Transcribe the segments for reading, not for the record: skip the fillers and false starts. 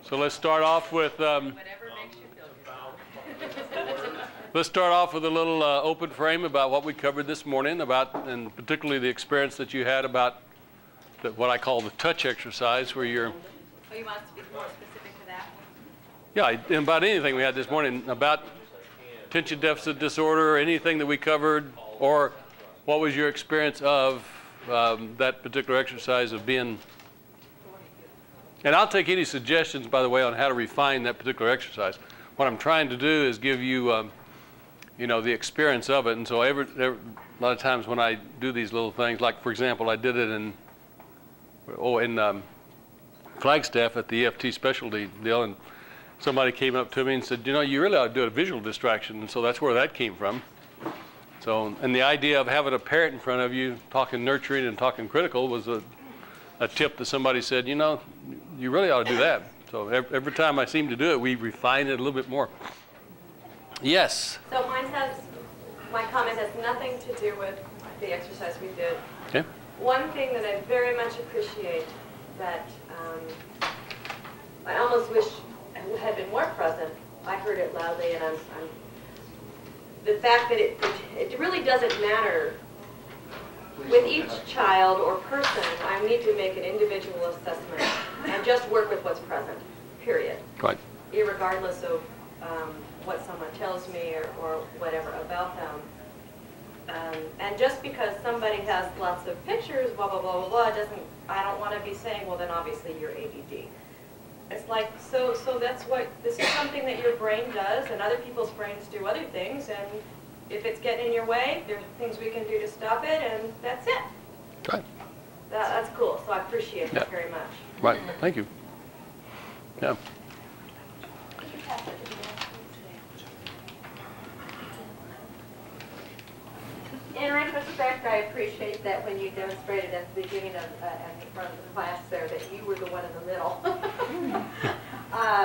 So let's start off with Whatever makes you feel good. let's start off with a little open frame about what we covered this morning, and particularly the experience that you had about what I call the touch exercise, where you're. Oh, you want us to be more specific to that? Yeah, about anything we had this morning about attention deficit disorder, anything that we covered, or what was your experience of that particular exercise of being. And I'll take any suggestions, by the way, on how to refine that particular exercise. What I'm trying to do is give you, you know, the experience of it. And so a lot of times when I do these little things, like for example, I did it in Flagstaff at the EFT specialty deal, and somebody came up to me and said, you know, you really ought to do a visual distraction. And so that's where that came from. So, and the idea of having a parent in front of you talking nurturing and talking critical was a tip that somebody said, you know, you really ought to do that. So every time I seem to do it, we refine it a little bit more. Yes? So my comment has nothing to do with the exercise we did. Okay. One thing that I very much appreciate that I almost wish had been more present, I heard it loudly, and the fact that it really doesn't matter. With each child or person, I need to make an individual assessment and just work with what's present, period. Right. Irregardless of what someone tells me or whatever about them. And just because somebody has lots of pictures, blah, blah, blah, blah, blah, I don't want to be saying, well, then obviously you're ADD. It's like, so this is something that your brain does, and other people's brains do other things, and if it's getting in your way, there's things we can do to stop it, and that's it. Right. That's cool, so I appreciate that very much. Right, thank you. Yeah. In retrospect, I appreciate that when you demonstrated at the beginning of, at the front of the class there, that you were the one in the middle.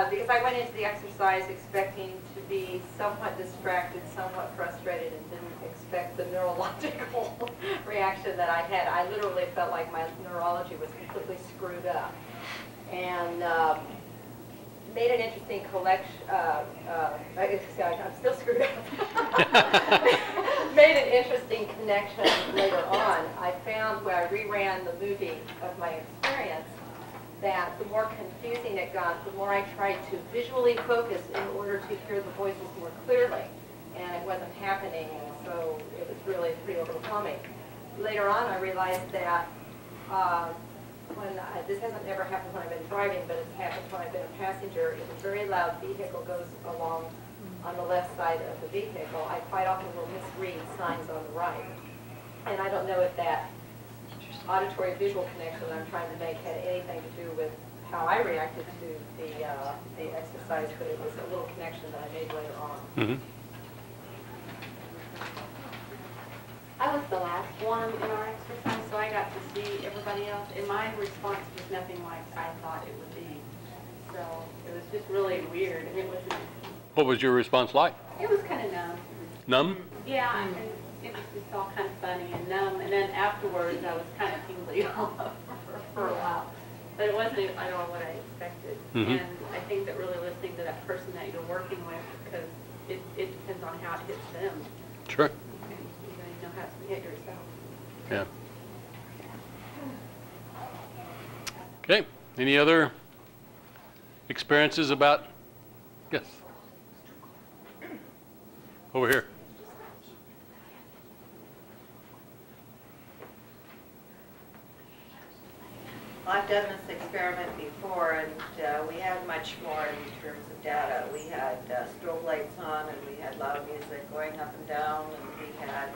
Because I went into the exercise expecting to be somewhat distracted, somewhat frustrated, and didn't expect the neurological reaction that I had. I literally felt like my neurology was completely screwed up. And made an interesting collection, I'm still screwed up. Made an interesting connection later on. I found when I reran the movie of my experience that the more confusing it got, the more I tried to visually focus in order to hear the voices more clearly. And it wasn't happening, and so it was really pretty overwhelming. Later on, I realized that this hasn't never happened when I've been driving, but it's happened when I've been a passenger. If a very loud vehicle goes along on the left side of the vehicle, I quite often will misread signs on the right. And I don't know if that auditory visual connection that I'm trying to make had anything to do with how I reacted to the exercise, but it was a little connection that I made later on. Mm-hmm. I was the last one in our exercise, so I got to see everybody else, and my response was nothing like I thought it would be. So it was just really weird, and it was. What was your response like? It was kind of numb. Numb? Yeah, and it was just all kind of funny and numb, and then afterwards I was kind of tingly all over for a while. But it wasn't at all what I expected. Mm-hmm. And I think that really listening to that person that you're working with, because it depends on how it hits them. Sure. Know how to hit yourself. Yeah. Okay. Any other experiences about? Yes. Over here. I've done this experiment before, and we had much more in terms of data. We had strobe lights on, and we had loud music going up and down, and we had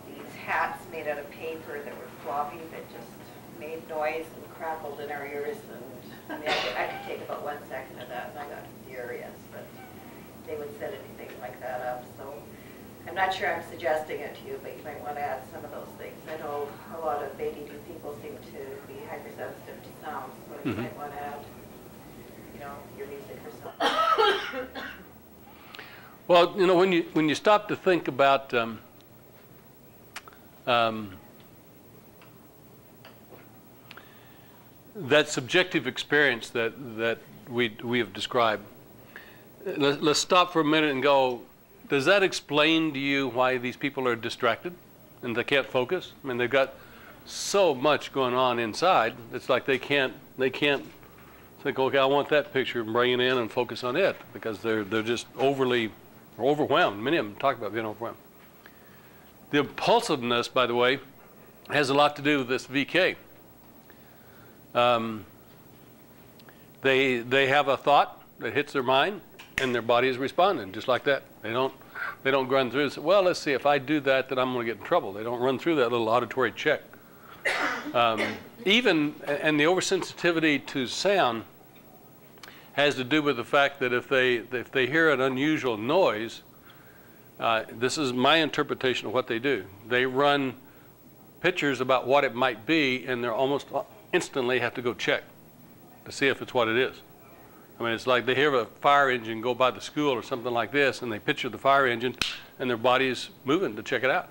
these hats made out of paper that were floppy that just made noise and crackled in our ears. And I mean, I could take about 1 second of that, and I got furious. But they would set anything like that up. So I'm not sure I'm suggesting it to you, but you might want to add some of those things. I know a lot of ADD people seem to be hypersensitive to sound, so you might want to add, you know, your music or something. Well, you know, when you stop to think about that subjective experience that we have described. Let's stop for a minute and go, does that explain to you why these people are distracted and they can't focus? I mean, they've got so much going on inside. It's like they can't think, okay, I want that picture and bring it in and focus on it, because they're just overwhelmed. Many of them talk about being overwhelmed. The impulsiveness, by the way, has a lot to do with this VK. They have a thought that hits their mind, and their body is responding just like that. They don't run through and say, well, let's see, if I do that, then I'm going to get in trouble. They don't run through that little auditory check. And the oversensitivity to sound has to do with the fact that if they hear an unusual noise, this is my interpretation of what they do. They run pictures about what it might be, and they're almost instantly have to go check to see if it's what it is. I mean, it's like they hear a fire engine go by the school or something like this, and they picture the fire engine, and their body is moving to check it out.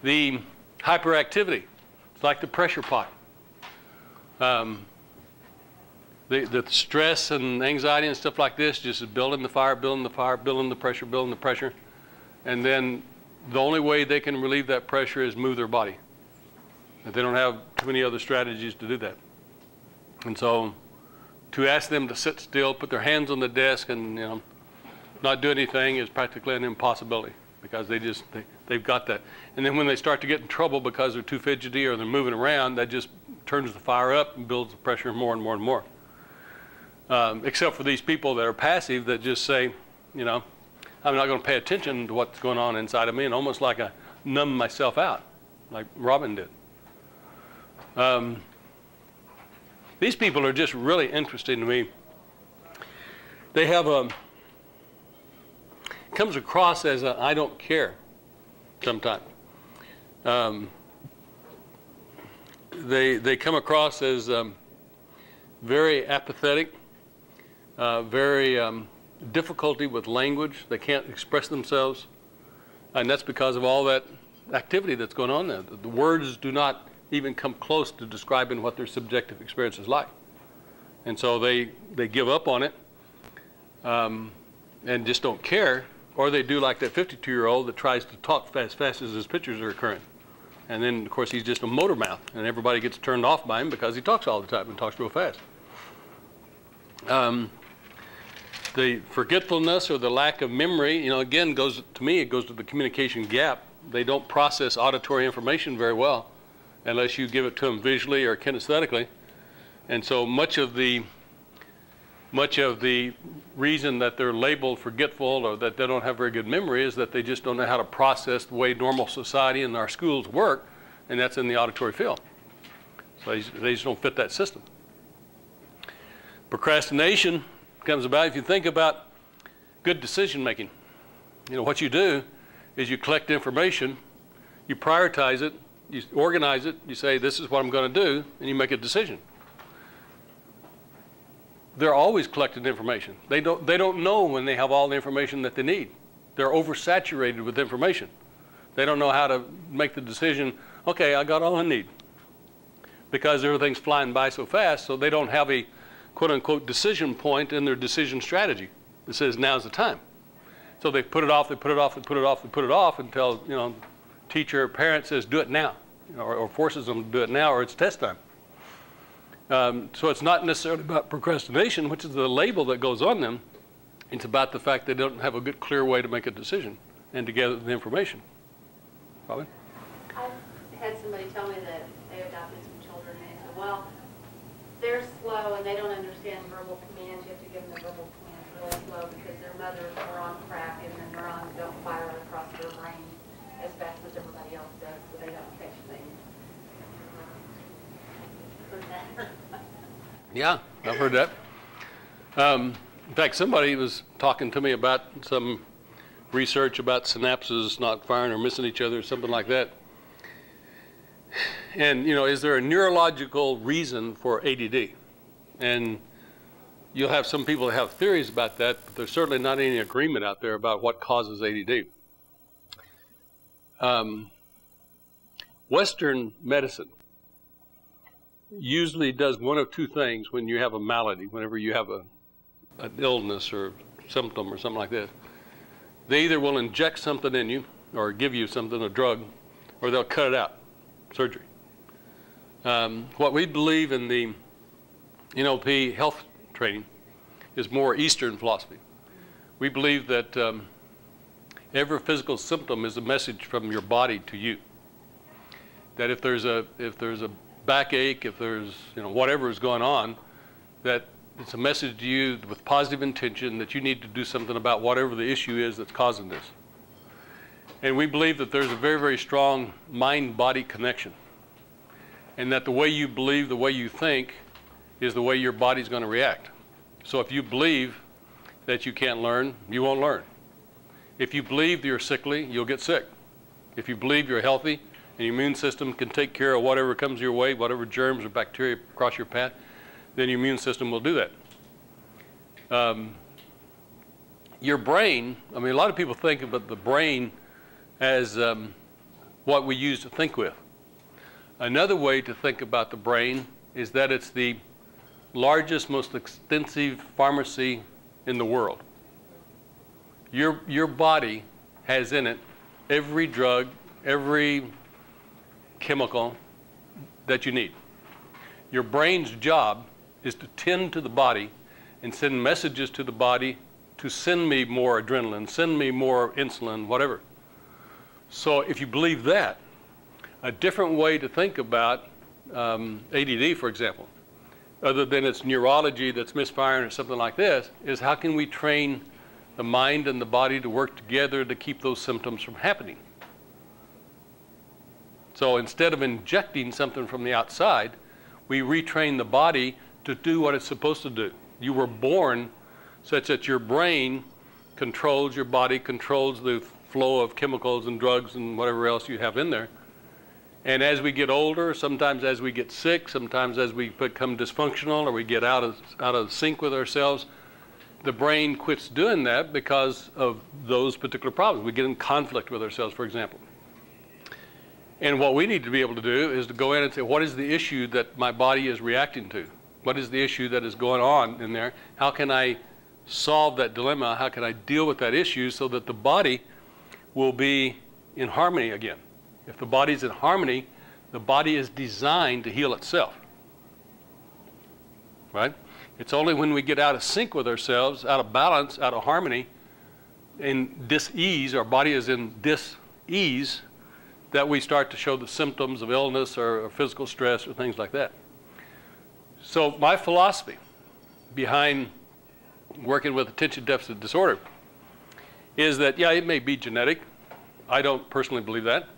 The hyperactivity, it's like the pressure pot. The stress and anxiety and stuff like this just is building the fire, building the fire, building the pressure, and then the only way they can relieve that pressure is move their body. They don't have too many other strategies to do that. And so to ask them to sit still, put their hands on the desk, and not do anything is practically an impossibility, because they've got that. And then when they start to get in trouble because they're too fidgety or they're moving around, that just turns the fire up and builds the pressure more and more and more. Except for these people that are passive, that just say, I'm not going to pay attention to what's going on inside of me, and almost like I numb myself out, like Robin did. These people are just really interesting to me. They have comes across as a I don't care sometimes. They come across as very apathetic, very difficulty with language. They can't express themselves, and that's because of all that activity that's going on there. The words do not even come close to describing what their subjective experience is like. And so they give up on it and just don't care, or they do like that 52-year-old that tries to talk as fast as his pictures are occurring. And then, of course, he's just a motor mouth, and everybody gets turned off by him because he talks all the time and talks real fast. The forgetfulness or the lack of memory, again, it goes to the communication gap. They don't process auditory information very well unless you give it to them visually or kinesthetically. And so much of the reason that they're labeled forgetful or that they don't have very good memory is that they just don't know how to process the way normal society and our schools work, and that's in the auditory field. So they just don't fit that system. Procrastination comes about if you think about good decision making. What you do is you collect information, you prioritize it, you organize it, you say, this is what I'm going to do, and you make a decision. They're always collecting information. They don't know when they have all the information that they need. They're oversaturated with information. They don't know how to make the decision, okay, I got all I need. Because everything's flying by so fast, so they don't have a quote-unquote decision point in their decision strategy that says now's the time. So they put it off, they put it off, they put it off, they put it off until, teacher or parent says do it now, or forces them to do it now, or it's test time. So it's not necessarily about procrastination, which is the label that goes on them. It's about the fact they don't have a good, clear way to make a decision and to gather the information. Robin? I had somebody tell me that they adopted some children, and they said, well, they're slow and they don't understand verbal commands. You have to give them the verbal commands really slow because their mothers are on crack and the neurons don't fire across their brain as fast as everybody else does, so they don't catch things. Heard that? Yeah, I've heard that. In fact, somebody was talking to me about some research about synapses not firing or missing each other or something like that. And, is there a neurological reason for ADD? And you'll have some people that have theories about that, but there's certainly not any agreement out there about what causes ADD. Western medicine usually does one of two things when you have a malady, whenever you have an illness or symptom or something like this. They either will inject something in you or give you something, a drug, or they'll cut it out, surgery. What we believe in the NLP health training is more Eastern philosophy. We believe that every physical symptom is a message from your body to you. That if there's a backache, if there's whatever is going on, that it's a message to you with positive intention that you need to do something about whatever the issue is that's causing this. And we believe that there's a very, very strong mind-body connection, and that the way you believe, the way you think, is the way your body's going to react. So if you believe that you can't learn, you won't learn. If you believe you're sickly, you'll get sick. If you believe you're healthy and your immune system can take care of whatever comes your way, whatever germs or bacteria cross your path, then your immune system will do that. Your brain, I mean, a lot of people think about the brain as what we use to think with. Another way to think about the brain is that it's the largest, most extensive pharmacy in the world. Your body has in it every drug, every chemical that you need. Your brain's job is to tend to the body and send messages to the body to send me more adrenaline, send me more insulin, whatever. So if you believe that, a different way to think about ADD, for example, other than it's neurology that's misfiring or something like this, is how can we train the mind and the body to work together to keep those symptoms from happening? So instead of injecting something from the outside, we retrain the body to do what it's supposed to do. You were born such that your brain controls your body, controls the flow of chemicals and drugs and whatever else you have in there. And as we get older, sometimes as we get sick, sometimes as we become dysfunctional or we get out of sync with ourselves, the brain quits doing that because of those particular problems. We get in conflict with ourselves, for example. And what we need to be able to do is to go in and say, what is the issue that my body is reacting to? What is the issue that is going on in there? How can I solve that dilemma? How can I deal with that issue so that the body will be in harmony again? If the body's in harmony, the body is designed to heal itself, right? It's only when we get out of sync with ourselves, out of balance, out of harmony, in dis-ease, our body is in dis-ease, that we start to show the symptoms of illness or physical stress or things like that. So my philosophy behind working with attention deficit disorder is that, yeah, it may be genetic. I don't personally believe that.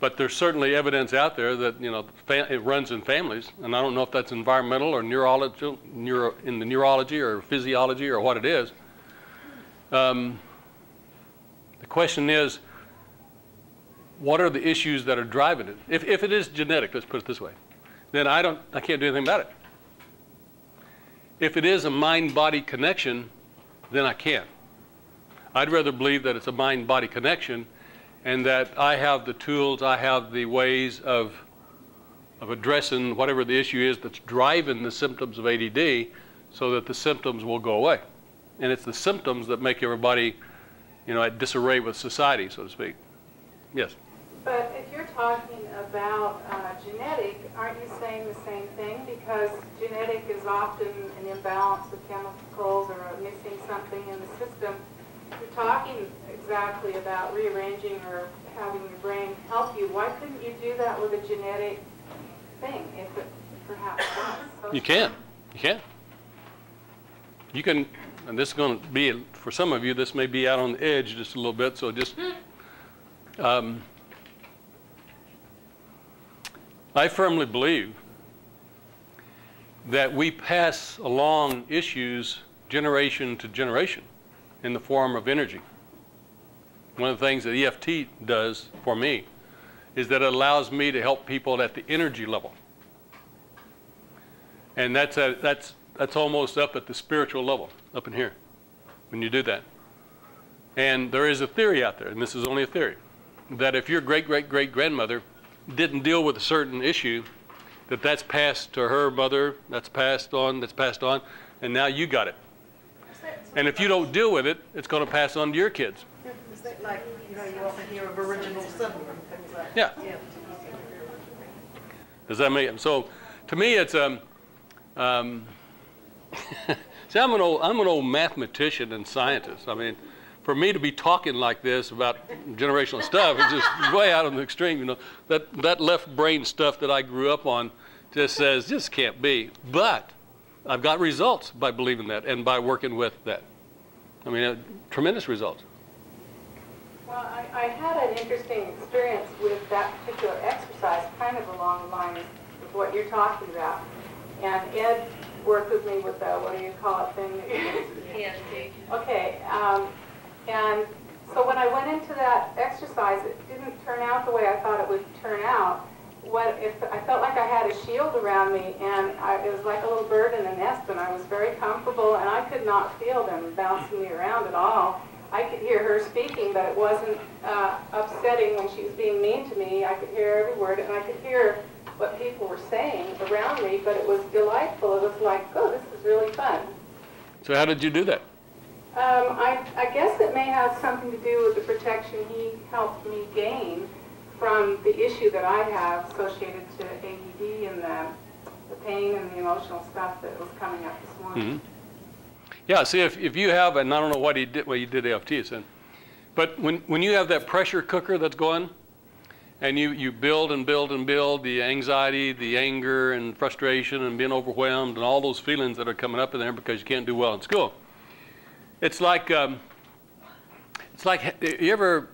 But there's certainly evidence out there that it runs in families, and I don't know if that's environmental or in the neurology or physiology or what it is. The question is, what are the issues that are driving it? If it is genetic, let's put it this way, then I can't do anything about it. If it is a mind-body connection, then I can. I'd rather believe that it's a mind-body connection and that I have the tools, I have the ways of addressing whatever the issue is that's driving the symptoms of ADD so that the symptoms will go away. And it's the symptoms that make everybody, at disarray with society, so to speak. Yes? But if you're talking about genetic, aren't you saying the same thing? Because genetic is often an imbalance of chemicals or missing something in the system. You're talking exactly about rearranging or having your brain help you. Why couldn't you do that with a genetic thing if it perhaps was? You can. You can. You can, and this is going to be, for some of you, this may be out on the edge just a little bit, so just, I firmly believe that we pass along issues generation to generation in the form of energy. One of the things that EFT does for me is that it allows me to help people at the energy level. And that's almost up at the spiritual level, up in here, when you do that. And there is a theory out there, and this is only a theory, that if your great-great-great-grandmother didn't deal with a certain issue, that's passed to her mother, that's passed on, and now you got it. And if you don't deal with it, it's going to pass on to your kids. Is that like, you often hear of original sin and things like Yeah. that? Yeah. Does that make so? To me, it's see, I'm an old mathematician and scientist. I mean, for me to be talking like this about generational stuff is just way out of the extreme. That left brain stuff that I grew up on just says this can't be. But I've got results by believing that and by working with that. I mean, tremendous results. Well, I had an interesting experience with that particular exercise, kind of along the lines of what you're talking about. And Ed worked with me with the, what do you call it, thing? PSP. Okay. And so when I went into that exercise, it didn't turn out the way I thought it would turn out. I felt like I had a shield around me, and it was like a little bird in a nest, and I was very comfortable, and I could not feel them bouncing me around at all. I could hear her speaking, but it wasn't upsetting when she was being mean to me. I could hear every word, and I could hear what people were saying around me, but it was delightful. It was like, oh, this is really fun. So how did you do that? I guess it may have something to do with the protection he helped me gain from the issue that I have associated to ADD and the pain and the emotional stuff that was coming up this morning. Mm-hmm. Yeah, see, if you have, and I don't know what you did AFT, so, but when you have that pressure cooker that's going, and you build and build and build the anxiety, the anger, and frustration, and being overwhelmed, and all those feelings that are coming up in there because you can't do well in school. It's like you ever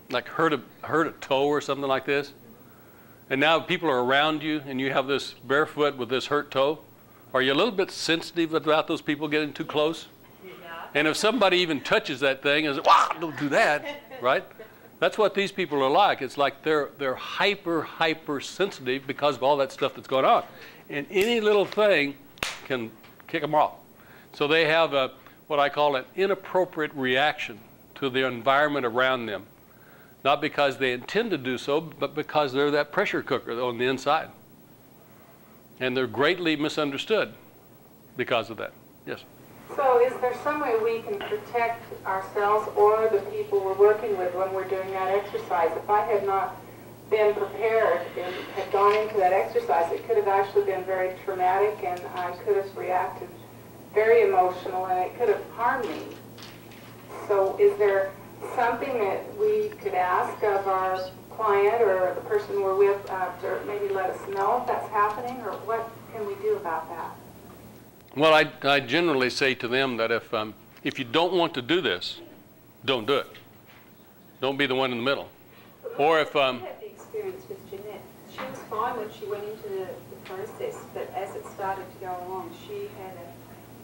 like hurt a toe or something like this, and now people are around you, and you have this barefoot with this hurt toe. Are you a little bit sensitive about those people getting too close? Yeah. And if somebody even touches that thing and says, "Wow, don't do that," right? That's what these people are like. It's like they're hyper sensitive because of all that stuff that's going on, and any little thing can kick them off. So they have what I call an inappropriate reaction to the environment around them, not because they intend to do so, but because they're that pressure cooker on the inside. And they're greatly misunderstood because of that. Yes? So is there some way we can protect ourselves or the people we're working with when we're doing that exercise? If I had not been prepared and had gone into that exercise, it could have actually been very traumatic, and I could have reacted very emotional, and it could have harmed me. So is there something that we could ask of our client or the person we're with to maybe let us know if that's happening, or what can we do about that? Well, I generally say to them that if you don't want to do this, don't do it. Don't be the one in the middle. Or if I had the experience with Jeanette. She was fine when she went into the process, but as it started to go along, she had a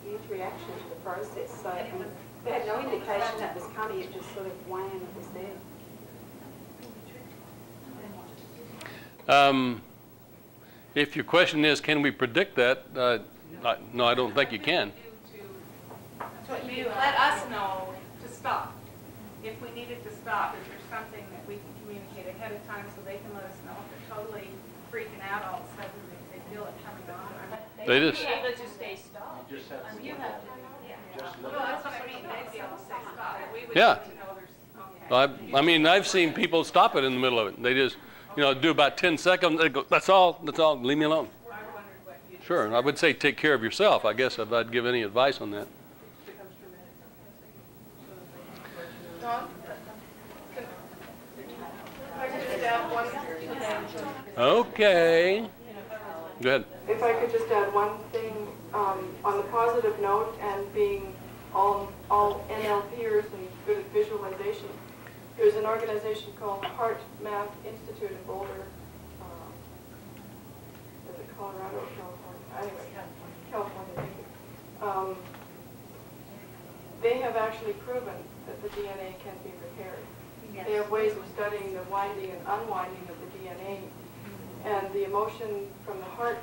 huge reaction to the process. So they had no indication that was coming. It just sort of wham, it was there. if your question is, can we predict that? No, I don't think you can. Let us know to stop. If we needed to stop, is there something that we can communicate ahead of time so they can let us know if they're totally freaking out all of a sudden, they feel it coming on? They just, Able to stay stopped. You have to. Well, that's what I mean. They'd be able to stay stopped. We would Yeah. need to know there's, okay. I mean, I've seen people stop it in the middle of it. They just, do about 10 seconds. They go, that's all, leave me alone. I wondered what you Sure, and I would say take care of yourself, I guess, if I'd give any advice on that. Okay. Go ahead. If I could just add one thing on the positive note, and being all NLPers and good at visualization, there's an organization called Heart Math Institute in Boulder. Is it Colorado or California? Anyway, California, I think. They have actually proven that the DNA can be repaired. Yes. They have ways of studying the winding and unwinding of the DNA, and the emotion from the heart,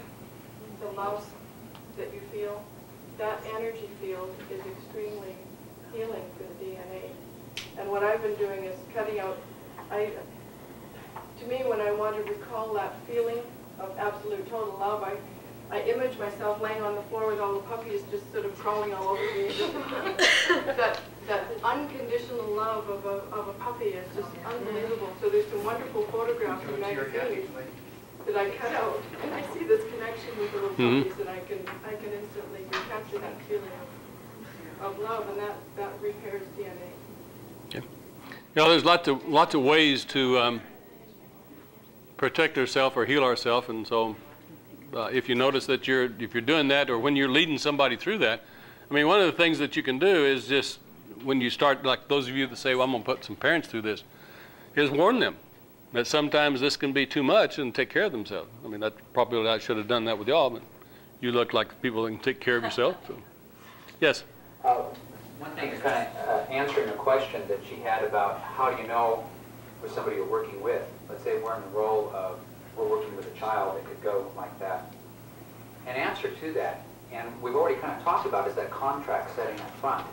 the love that you feel, that energy field is extremely healing for the DNA. And what I've been doing is cutting out, to me, when I want to recall that feeling of absolute total love. I image myself laying on the floor with all the puppies just sort of crawling all over me. that unconditional love of a puppy is just unbelievable. So there's some wonderful photographs from magazines that I cut out, and I see this connection with the little puppies, and I can instantly recapture that feeling of love, and that repairs DNA. Yeah. You know, there's lots of ways to protect ourselves or heal ourselves, and so if you notice that if you're doing that, or when you're leading somebody through that, I mean, one of the things that you can do is just when you start, like those of you that say, well, I'm going to put some parents through this, is warn them that sometimes this can be too much and take care of themselves. I mean, that probably I should have done that with y'all, but you look like people that can take care of yourself. So. Yes? One thing is kind of answering a question that she had about how do you know with somebody you're working with. Let's say we're in the role of we're working with a child that could go like that. An answer to that, and we've already kind of talked about, is that contract setting up front.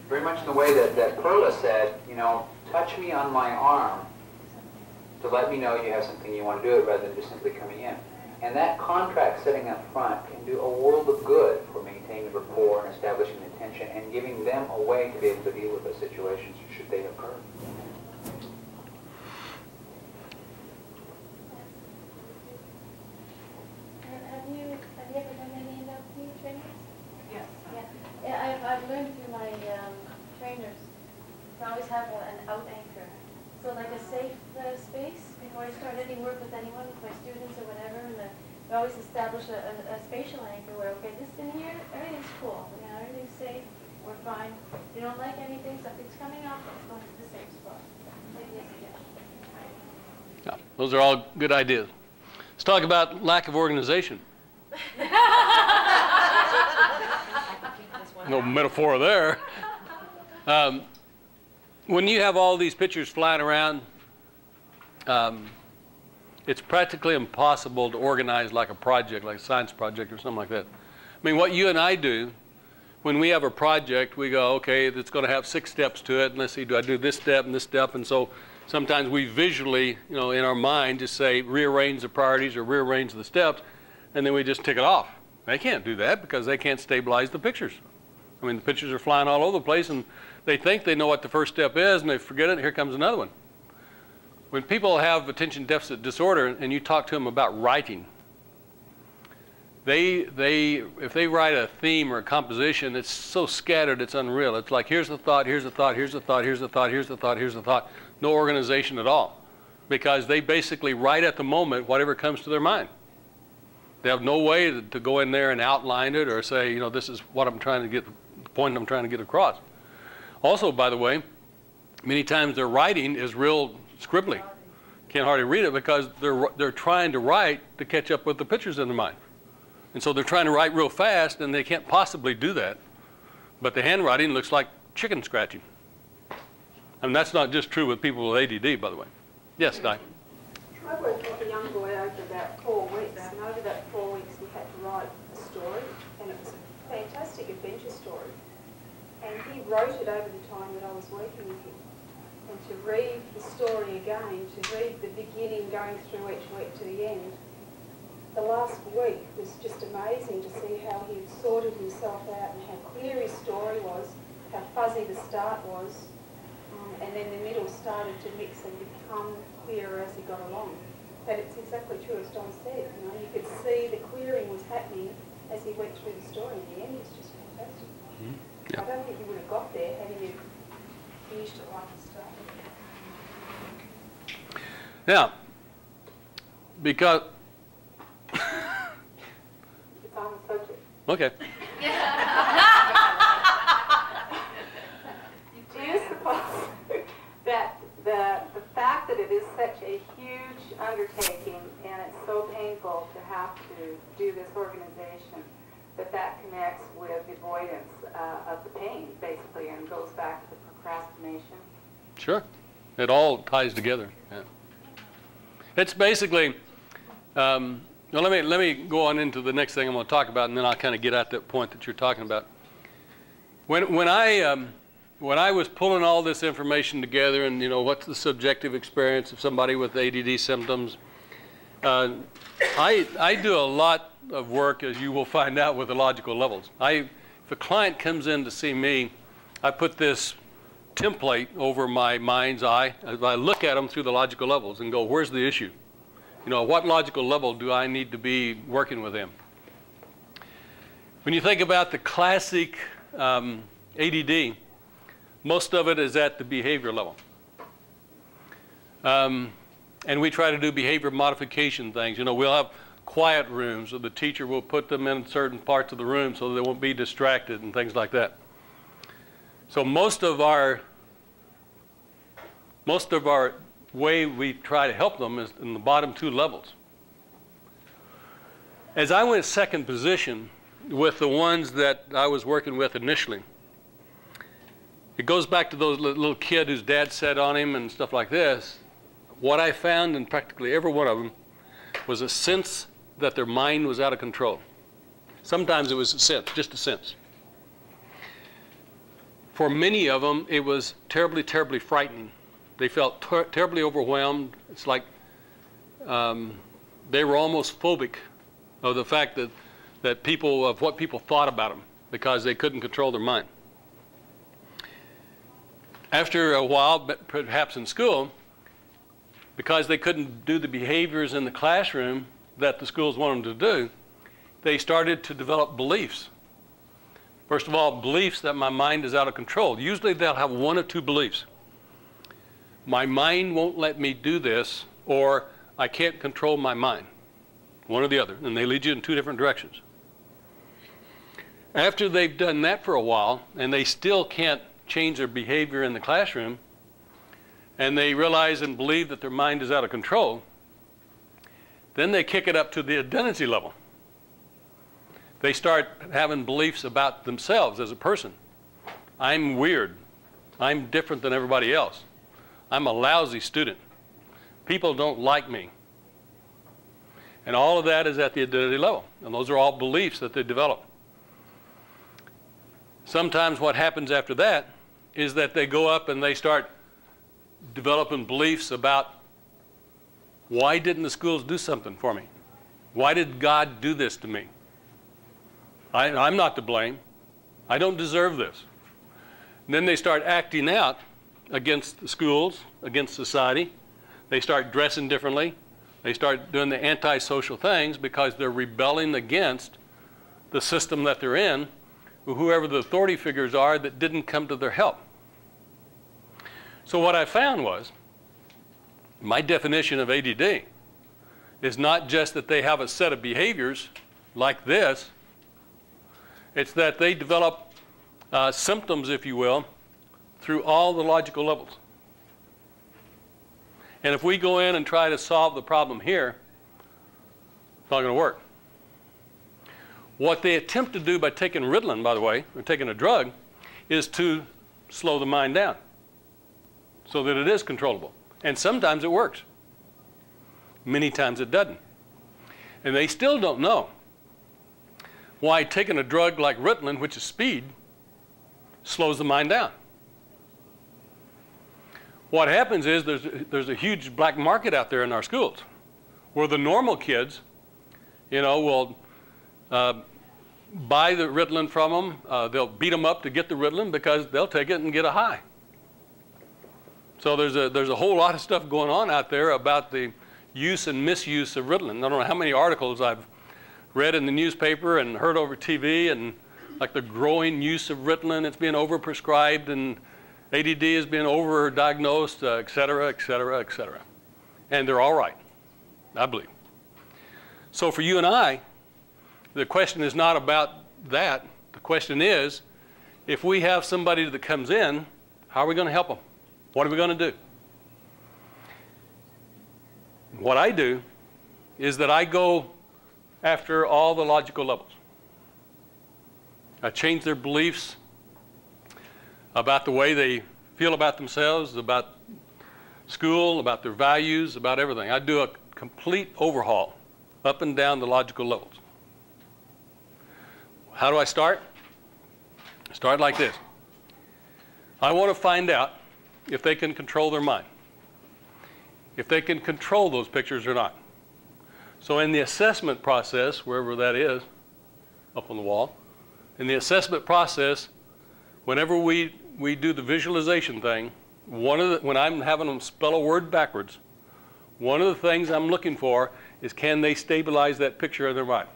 Very much in the way that Perla said, you know, touch me on my arm to let me know you have something you want to do it rather than just simply coming in. And that contract setting up front can do a world of good for maintaining rapport and establishing attention and giving them a way to be able to deal with those situations should they occur. Have you ever done any NLP trainings? Yes. Yeah, I've learned through my trainers to always have an out anchor. So like a safe space before I start any work with anyone, with my students or whatever, and we always establish a spatial anchor where, okay, this in here, everything's cool, you know, everything's safe, we're fine. If you don't like anything, something's coming up, let's go to the safe spot. Maybe a suggestion. Yeah, those are all good ideas. Let's talk about lack of organization. No metaphor there. When you have all these pictures flying around, it's practically impossible to organize like a project, like a science project or something like that. I mean, what you and I do, when we have a project, we go, okay, it's going to have 6 steps to it, and let's see, do I do this step and this step? And so sometimes we visually, you know, in our mind just say rearrange the priorities or rearrange the steps, and then we just tick it off. They can't do that because they can't stabilize the pictures. I mean, the pictures are flying all over the place, and they think they know what the first step is, and they forget it, and here comes another one. When people have attention deficit disorder, and you talk to them about writing, if they write a theme or a composition, it's so scattered, it's unreal. It's like, here's the thought, here's the thought, here's the thought, here's the thought, here's the thought, here's the thought. No organization at all. Because they basically write at the moment whatever comes to their mind. They have no way to go in there and outline it or say, you know, this is what I'm trying to get, the point I'm trying to get across. Also, by the way, many times their writing is real scribbly. Can't hardly read it because they're trying to write to catch up with the pictures in their mind. And so they're trying to write real fast, and they can't possibly do that. But the handwriting looks like chicken scratching. I mean, that's not just true with people with ADD, by the way. Yes, Di? I worked with a young boy over about 4 weeks, and over that 4 weeks we had to write a story, and it was a fantastic adventure story. And he wrote it over the time that I was working with him. And to read the story again, to read the beginning going through each week to the end, the last week was just amazing to see how he had sorted himself out and how clear his story was, how fuzzy the start was, and then the middle started to mix and become clearer as he got along. But it's exactly true as Don said, you know, you could see the clearing was happening as he went through the story. In the end, it's just fantastic. Mm-hmm. Yeah. I don't think you would have got there had you finished it like it started. Now, because... It's on the subject. Okay. Do you suppose that the fact that it is such a huge undertaking and it's so painful to have to do this organization, that connects with the avoidance of the pain, basically, and goes back to the procrastination? Sure. It all ties together. Yeah. It's basically, well, let me go on into the next thing I'm going to talk about, and then I'll kind of get at that point that you're talking about. When I was pulling all this information together, and you know, what's the subjective experience of somebody with ADD symptoms, I do a lot of work, as you will find out, with the logical levels. If a client comes in to see me, I put this template over my mind's eye as I look at them through the logical levels and go, where's the issue? You know, what logical level do I need to be working with them? When you think about the classic ADD, most of it is at the behavior level. And we try to do behavior modification things. You know, we'll have quiet rooms, or the teacher will put them in certain parts of the room so they won't be distracted and things like that. So most of our way we try to help them is in the bottom two levels. As I went second position with the ones that I was working with initially, it goes back to those little kid whose dad sat on him and stuff like this. What I found in practically every one of them was a sense that their mind was out of control. Sometimes it was a sense, just a sense. For many of them, it was terribly, terribly frightening. They felt terribly overwhelmed. It's like they were almost phobic of the fact that of what people thought about them, because they couldn't control their mind. After a while, perhaps in school, because they couldn't do the behaviors in the classroom that the schools wanted them to do, they started to develop beliefs. First of all, beliefs that my mind is out of control. Usually they'll have one of two beliefs. My mind won't let me do this, or I can't control my mind. One or the other, and they lead you in two different directions. After they've done that for a while, and they still can't change their behavior in the classroom, and they realize and believe that their mind is out of control, then they kick it up to the identity level. They start having beliefs about themselves as a person. I'm weird. I'm different than everybody else. I'm a lousy student. People don't like me. And all of that is at the identity level. And those are all beliefs that they develop. Sometimes what happens after that is that they go up and they start developing beliefs about, why didn't the schools do something for me? Why did God do this to me? I'm not to blame. I don't deserve this. And then they start acting out against the schools, against society. They start dressing differently. They start doing the antisocial things because they're rebelling against the system that they're in, whoever the authority figures are that didn't come to their help. So what I found was, my definition of ADD is not just that they have a set of behaviors like this. It's that they develop symptoms, if you will, through all the logical levels. And if we go in and try to solve the problem here, it's not going to work. What they attempt to do by taking Ritalin, by the way, or taking a drug, is to slow the mind down so that it is controllable. And sometimes it works. Many times it doesn't. And they still don't know why taking a drug like Ritalin, which is speed, slows the mind down. What happens is there's a huge black market out there in our schools where the normal kids, you know, will buy the Ritalin from them. They'll beat them up to get the Ritalin because they'll take it and get a high. So there's a whole lot of stuff going on out there about the use and misuse of Ritalin. I don't know how many articles I've read in the newspaper and heard over TV, and like the growing use of Ritalin, it's being overprescribed, and ADD is being overdiagnosed, et cetera, et cetera, et cetera. And they're all right, I believe. So for you and I, the question is not about that. The question is, if we have somebody that comes in, how are we going to help them? What are we going to do? What I do is that I go after all the logical levels. I change their beliefs about the way they feel about themselves, about school, about their values, about everything. I do a complete overhaul up and down the logical levels. How do I start? I start like this. I want to find out if they can control their mind, if they can control those pictures or not. So in the assessment process, wherever that is, up on the wall, in the assessment process, whenever we do the visualization thing, when I'm having them spell a word backwards, one of the things I'm looking for is, can they stabilize that picture in their mind?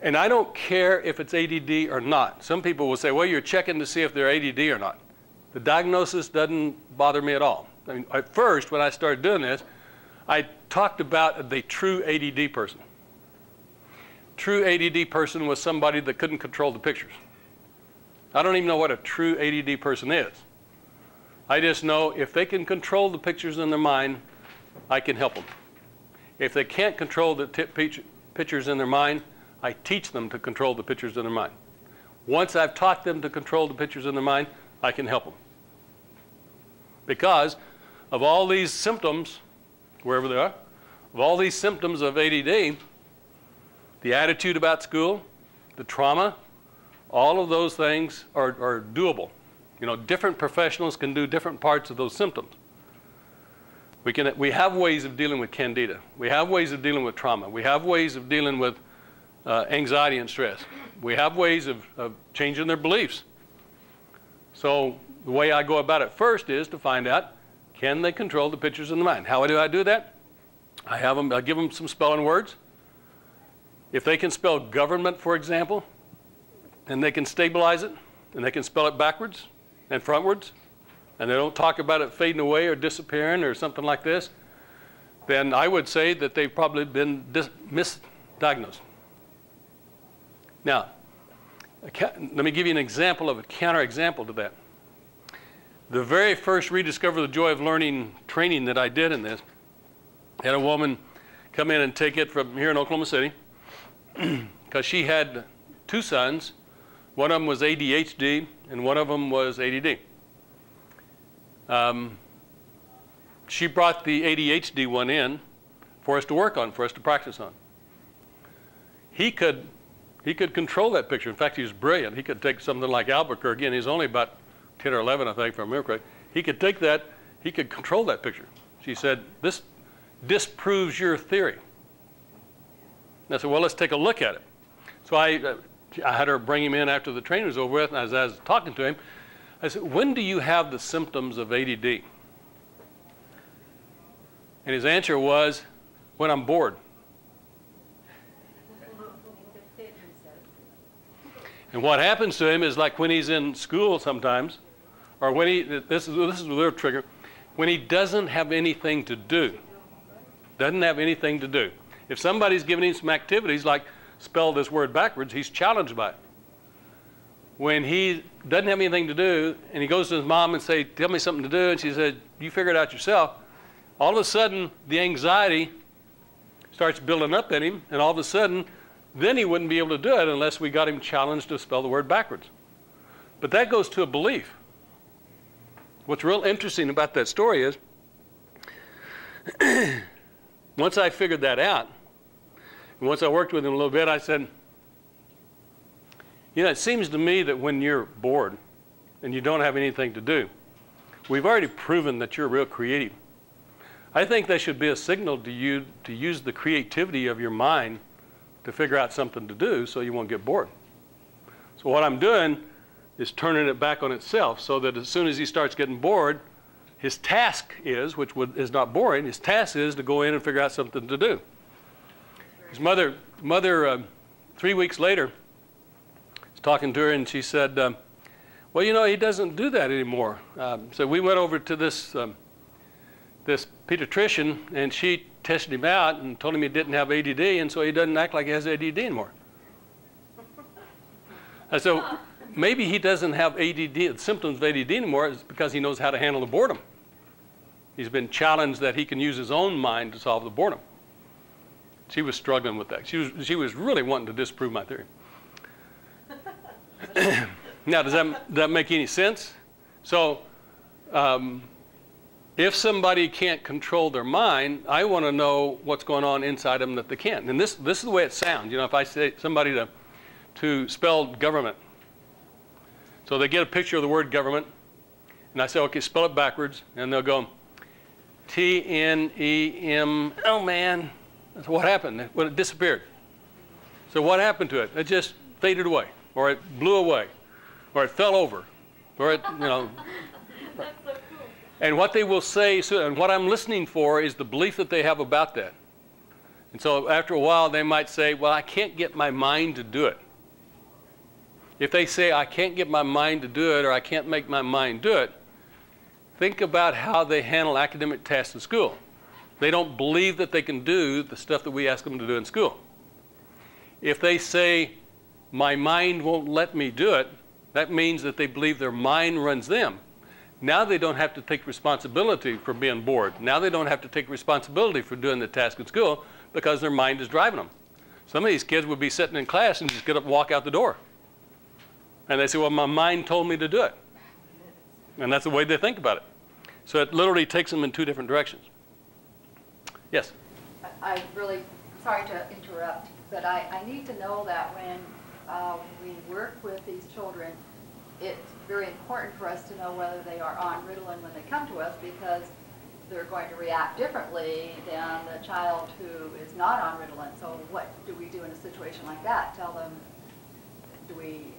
And I don't care if it's ADD or not. Some people will say, well, you're checking to see if they're ADD or not. The diagnosis doesn't bother me at all. I mean, at first, when I started doing this, I talked about the true ADD person. True ADD person was somebody that couldn't control the pictures. I don't even know what a true ADD person is. I just know if they can control the pictures in their mind, I can help them. If they can't control the pictures in their mind, I teach them to control the pictures in their mind. Once I've taught them to control the pictures in their mind, I can help them. Because of all these symptoms, wherever they are, of all these symptoms of ADD, the attitude about school, the trauma, all of those things are doable. You know, different professionals can do different parts of those symptoms. We have ways of dealing with candida. We have ways of dealing with trauma. We have ways of dealing with anxiety and stress. We have ways of changing their beliefs. So the way I go about it first is to find out, can they control the pictures in the mind? How do I do that? I give them some spelling words. If they can spell government, for example, and they can stabilize it, and they can spell it backwards and frontwards, and they don't talk about it fading away or disappearing or something like this, then I would say that they've probably been misdiagnosed. Now, let me give you an example of a counterexample to that. The very first Rediscover the Joy of Learning training that I did in this, I had a woman come in and take it from here in Oklahoma City because she had two sons. One of them was ADHD and one of them was ADD. She brought the ADHD one in for us to work on, for us to practice on. He could control that picture. In fact, he was brilliant. He could take something like Albuquerque, and he's only about 10 or 11, I think, if I remember correctly. He could take that, he could control that picture. She said, this disproves your theory. And I said, well, let's take a look at it. So I had her bring him in after the training was over with, and as I was talking to him, I said, when do you have the symptoms of ADD? And his answer was, when I'm bored. And what happens to him is, like when he's in school sometimes, or when this is a little trigger, when he doesn't have anything to do. If somebody's giving him some activities like spell this word backwards, he's challenged by it. When he doesn't have anything to do, and he goes to his mom and says, tell me something to do, and she said, you figure it out yourself, all of a sudden the anxiety starts building up in him, and all of a sudden then he wouldn't be able to do it unless we got him challenged to spell the word backwards. But that goes to a belief. What's real interesting about that story is, once I figured that out, and once I worked with him a little bit, I said, you know, it seems to me that when you're bored and you don't have anything to do, we've already proven that you're real creative. I think that should be a signal to you to use the creativity of your mind to figure out something to do so you won't get bored. So what I'm doing is turning it back on itself so that as soon as he starts getting bored, his task is, which is not boring, his task is to go in and figure out something to do. His mother 3 weeks later, was talking to her and she said, well, you know, he doesn't do that anymore. So we went over to this pediatrician and she tested him out and told him he didn't have ADD, and so he doesn't act like he has ADD anymore. And so maybe he doesn't have ADD, the symptoms of ADD anymore, is because he knows how to handle the boredom. He's been challenged that he can use his own mind to solve the boredom. She was struggling with that. She was really wanting to disprove my theory. Now, does that make any sense? So, if somebody can't control their mind, I want to know what's going on inside them that they can't. And this is the way it sounds. You know, if I say somebody to spell government, so they get a picture of the word government, and I say, okay, spell it backwards, and they'll go T-N-E-M, oh man, So what happened? Well, it disappeared. So what happened to it? It just faded away, or it blew away, or it fell over, or it, you know. That's so cool. And what they will say, and what I'm listening for is the belief that they have about that. And so after a while, they might say, well, I can't get my mind to do it. If they say, I can't get my mind to do it, or I can't make my mind do it, think about how they handle academic tasks in school. They don't believe that they can do the stuff that we ask them to do in school. If they say, my mind won't let me do it, that means that they believe their mind runs them. Now they don't have to take responsibility for being bored. Now they don't have to take responsibility for doing the task in school because their mind is driving them. Some of these kids would be sitting in class and just get up and walk out the door. And they say, well, my mind told me to do it. And that's the way they think about it. So it literally takes them in two different directions. Yes? I'm really sorry to interrupt, but I need to know that when we work with these children, it's very important for us to know whether they are on Ritalin when they come to us, because they're going to react differently than the child who is not on Ritalin. So what do we do in a situation like that? Tell them, do we,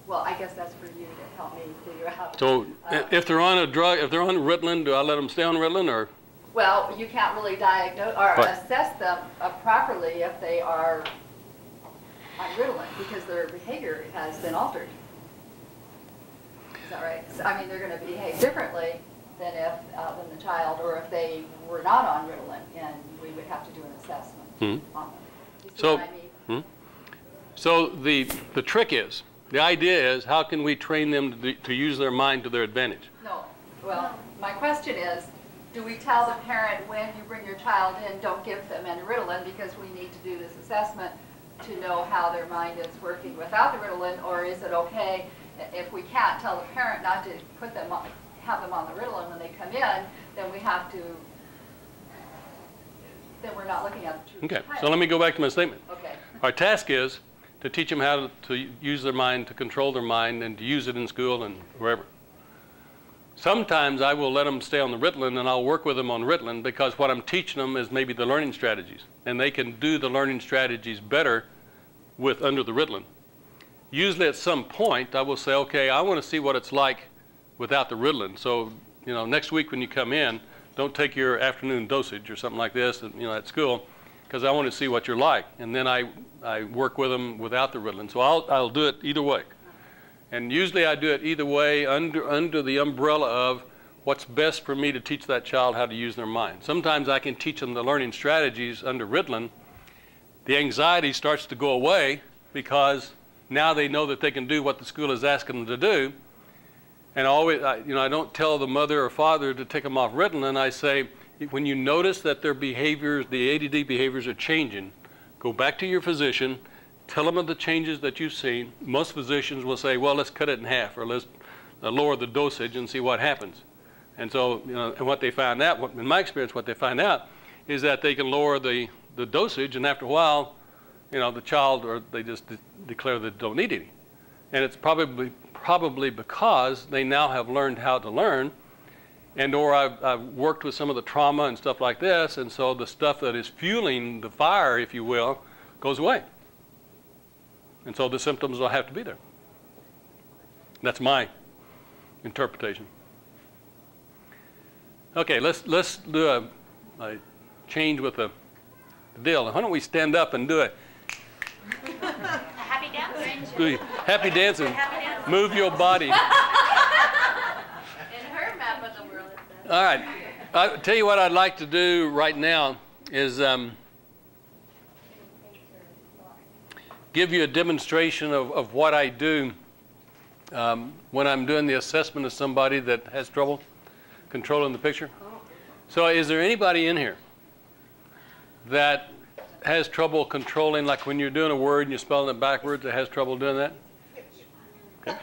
well, I guess that's for you to help me figure out. So if they're on a drug, if they're on Ritalin, do I let them stay on Ritalin, or? Well, you can't really diagnose or What? assess them properly if they are on Ritalin, because their behavior has been altered. Is that right? So, I mean, they're going to behave differently than if than the child, or if they were not on Ritalin, and we would have to do an assessment on them. You see what I mean? So the trick is, the idea is, how can we train them to use their mind to their advantage? No. Well, my question is, do we tell the parent when you bring your child in, don't give them any Ritalin because we need to do this assessment to know how their mind is working without the Ritalin, or is it okay if we can't tell the parent not to put them on, have them on the Ritalin when they come in, then we have to, then we're not looking at the truth. Okay, so let me go back to my statement. Okay. Our task is to teach them how to use their mind, to control their mind, and to use it in school and wherever. Sometimes I will let them stay on the Ritalin, and I'll work with them on Ritalin, because what I'm teaching them is maybe the learning strategies, and they can do the learning strategies better with under the Ritalin. Usually at some point I will say, okay, I want to see what it's like without the Ritalin. So, you know, next week when you come in, don't take your afternoon dosage or something like this, you know, at school, because I want to see what you're like. And then I work with them without the Ritalin. So I'll do it either way. And usually I do it either way under the umbrella of what's best for me to teach that child how to use their mind. Sometimes I can teach them the learning strategies under Ritalin. The anxiety starts to go away because now they know that they can do what the school is asking them to do. And always, you know, I don't tell the mother or father to take them off Ritalin. I say, when you notice that their behaviors, the ADD behaviors are changing, go back to your physician, tell them of the changes that you've seen. Most physicians will say, well, let's cut it in half, or let's lower the dosage and see what happens. And so, you know, and what they find out, in my experience, what they find out is that they can lower the dosage, and after a while, you know, the child, or they just declare they don't need any. And it's probably because they now have learned how to learn, and or I've worked with some of the trauma and stuff like this, and so the stuff that is fueling the fire, if you will, goes away. And so the symptoms will have to be there. That's my interpretation. Okay, let's do a change with the deal. Why don't we stand up and do a Happy dancing. happy dancing. Move your body. In her map of the world. All right. I'll tell you what I'd like to do right now is give you a demonstration of what I do when I'm doing the assessment of somebody that has trouble controlling the picture. So is there anybody in here that has trouble controlling, like when you're doing a word and you're spelling it backwards, that has trouble doing that? Okay.